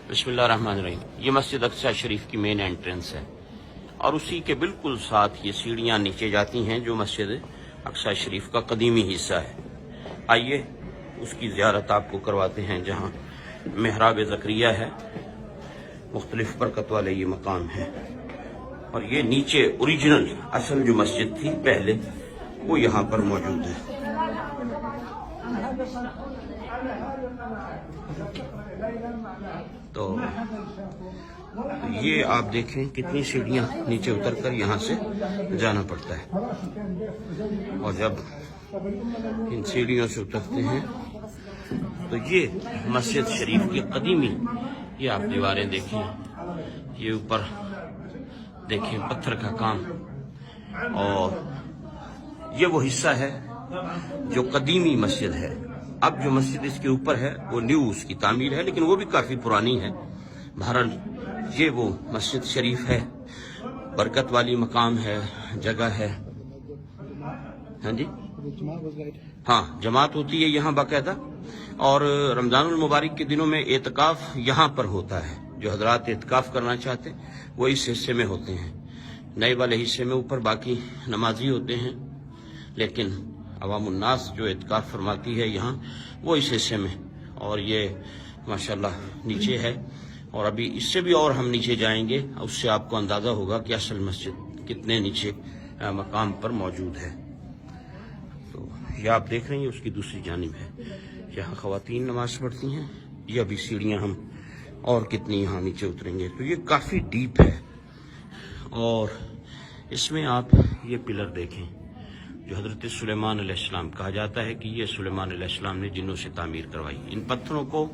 बिस्मिल्लाहिर्रहमानिर्रहीम। ये मस्जिद अक्सा शरीफ की मेन एंट्रेंस है और उसी के बिल्कुल साथ ये सीढ़ियाँ नीचे जाती हैं जो मस्जिद अक्सा शरीफ का कदीमी हिस्सा है। आइए उसकी ज़ियारत आपको करवाते हैं जहाँ महराब ज़करिया है, मुख्तलिफ बरकत वाले ये मकाम है। और ये नीचे ओरिजिनल असल जो मस्जिद थी पहले वो यहाँ पर मौजूद है। तो ये आप देखें कितनी सीढ़ियाँ नीचे उतरकर यहाँ से जाना पड़ता है। और जब इन सीढ़ियों से उतरते हैं तो ये मस्जिद शरीफ की कदीमी, ये आप दीवारें देखें, ये ऊपर देखें पत्थर का काम, और ये वो हिस्सा है जो कदीमी मस्जिद है। अब जो मस्जिद इसके ऊपर है वो न्यू उसकी तामीर है, लेकिन वो भी काफी पुरानी है। बहरहाल ये वो मस्जिद शरीफ है, बरकत वाली मकाम है, जगह है। हाँ जी, हाँ, जमात होती है यहाँ बाकायदा। और रमजानुल मुबारक के दिनों में एतकाफ यहाँ पर होता है। जो हजरात एतकाफ करना चाहते हैं वो इस हिस्से में होते हैं। नए वाले हिस्से में ऊपर बाकी नमाजी होते हैं, लेकिन अवामुन्नास जो एतकाफ फरमाती है यहाँ वो इस हिस्से में। और ये माशाल्लाह नीचे है, और अभी इससे भी और हम नीचे जाएंगे, उससे आपको अंदाज़ा होगा कि असल मस्जिद कितने नीचे मकाम पर मौजूद है। तो ये आप देख रहे हैं उसकी दूसरी जानिब है, यहाँ ख़वातीन नमाज पढ़ती हैं। ये अभी सीढ़ियाँ हम और कितनी यहाँ नीचे उतरेंगे। तो ये काफ़ी डीप है, और इसमें आप ये पिलर देखें जो हज़रत सुलेमान अलैहिस्सलाम कहा जाता है कि ये सुलेमान अलैहिस्सलाम ने जिन्नों से तामीर करवाई। इन पत्थरों को,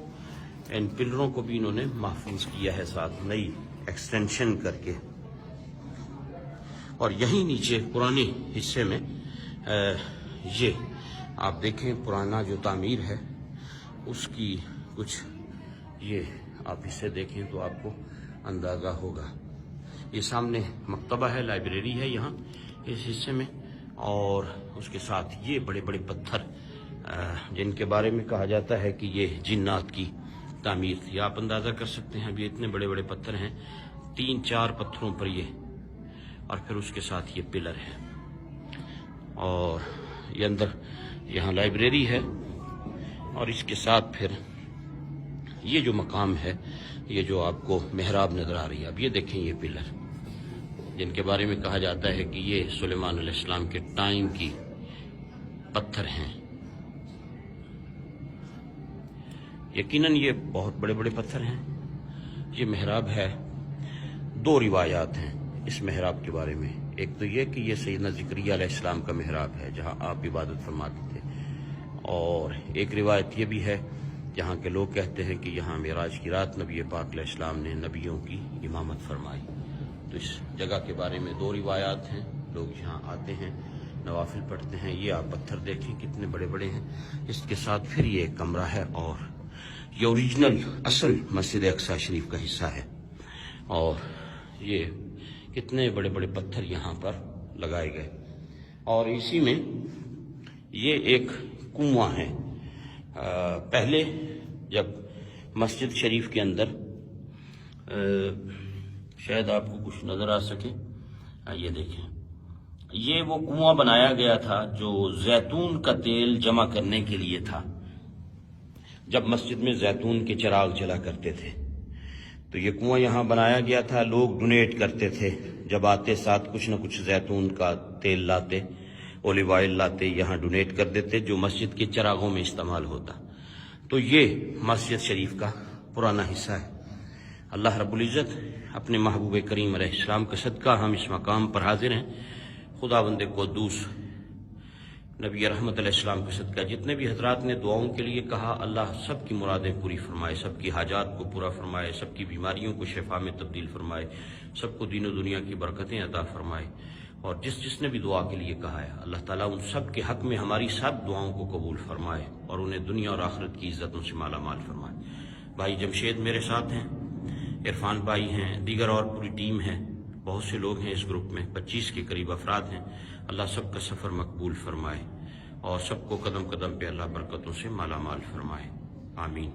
इन पिलरों को भी इन्होंने महफूज किया है साथ नई एक्सटेंशन करके। और यहीं नीचे पुराने हिस्से में ये आप देखें पुराना जो तामीर है उसकी कुछ, ये आप इसे देखें तो आपको अंदाज़ा होगा। ये सामने मकतबा है, लाइब्रेरी है यहाँ इस हिस्से में, और उसके साथ ये बड़े बड़े पत्थर जिनके बारे में कहा जाता है कि ये जिन्नात की तामीर थी। आप अंदाज़ा कर सकते हैं, अभी इतने बड़े बड़े पत्थर हैं, 3-4 पत्थरों पर ये, और फिर उसके साथ ये पिलर है। और ये अंदर यहाँ लाइब्रेरी है, और इसके साथ फिर ये जो मकाम है, ये जो आपको महराब नजर आ रही है, अब ये देखें ये पिलर जिनके बारे में कहा जाता है कि ये सुलेमान अलैहिस्सलाम के टाइम की पत्थर हैं। यकीनन ये बहुत बड़े बड़े पत्थर हैं। ये महराब है। 2 रिवायात हैं इस महराब के बारे में। एक तो ये कि ये सैयदना ज़करिया अलैहिस्सलाम का महराब है जहाँ आप इबादत फरमाते थे, और एक रिवायत ये भी है जहाँ के लोग कहते हैं कि यहाँ मेराज की रात नबी पाक अलैहिस्सलाम ने नबियों की इमामत फरमाई। तो इस जगह के बारे में 2 रिवायात हैं। लोग यहाँ आते हैं, नवाफिल पढ़ते हैं। ये आप पत्थर देखें कितने बड़े बड़े हैं। इसके साथ फिर ये एक कमरा है, और ये ओरिजिनल असल मस्जिद अक्सा शरीफ का हिस्सा है। और ये कितने बड़े बड़े पत्थर यहाँ पर लगाए गए। और इसी में ये एक कुआं है। पहले जब मस्जिद शरीफ के अंदर, शायद आपको कुछ नजर आ सके, ये देखें, ये वो कुआं बनाया गया था जो जैतून का तेल जमा करने के लिए था। जब मस्जिद में जैतून के चिराग जला करते थे तो ये कुआं यहाँ बनाया गया था। लोग डोनेट करते थे, जब आते साथ कुछ न कुछ जैतून का तेल लाते, ओलिव ऑयल लाते, यहाँ डोनेट कर देते जो मस्जिद के चिरागों में इस्तेमाल होता। तो ये मस्जिद शरीफ का पुराना हिस्सा है। अल्लाह रब्बुल इज़्ज़त अपने महबूब करीम अलैहिस्सलाम का सदका हम इस मकाम पर हाजिर हैं। खुदावंद क़ुद्दूस नबी रहमत अलैहिस्सलाम का सदका जितने भी हजरात ने दुआओं के लिए कहा, अल्लाह सब की मुरादें पूरी फरमाए, सबकी हाजात को पूरा फरमाए, सबकी बीमारियों को शिफा में तब्दील फरमाए, सबको दीन और दुनिया की बरकतें अता फरमाए। और जिसने भी दुआ के लिए कहा है, अल्लाह ताला उन सब के हक में हमारी सब दुआओं को कबूल फरमाए और उन्हें दुनिया और आखिरत की इज्जतों से माला माल फरमाए। भाई जमशेद मेरे साथ हैं, इरफान भाई हैं, दीगर और पूरी टीम है, बहुत से लोग हैं इस ग्रुप में, 25 के करीब अफराद हैं। अल्लाह सबका सफ़र मकबूल फरमाए और सबको कदम कदम पे अल्लाह बरकतों से माला माल फरमाए। आमीन।